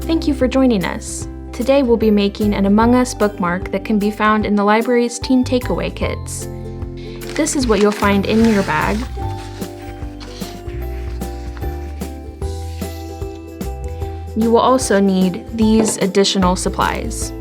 Thank you for joining us. Today we'll be making an Among Us bookmark that can be found in the library's teen takeaway kits. This is what you'll find in your bag. You will also need these additional supplies.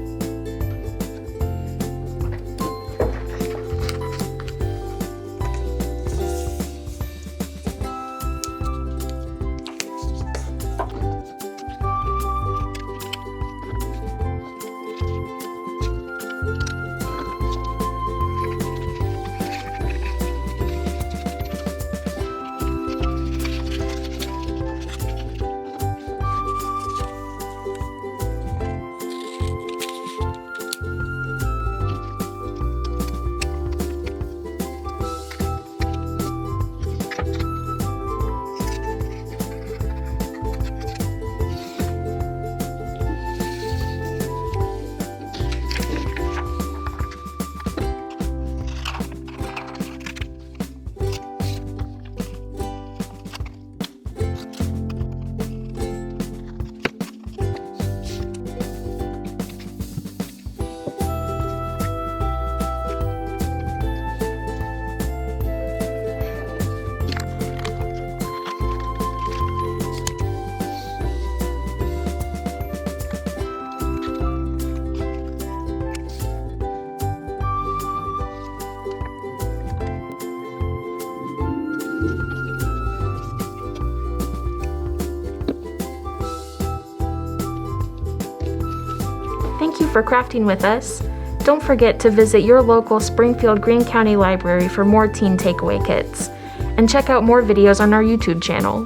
Thank you for crafting with us. Don't forget to visit your local Springfield-Greene County Library for more teen takeaway kits, and check out more videos on our YouTube channel.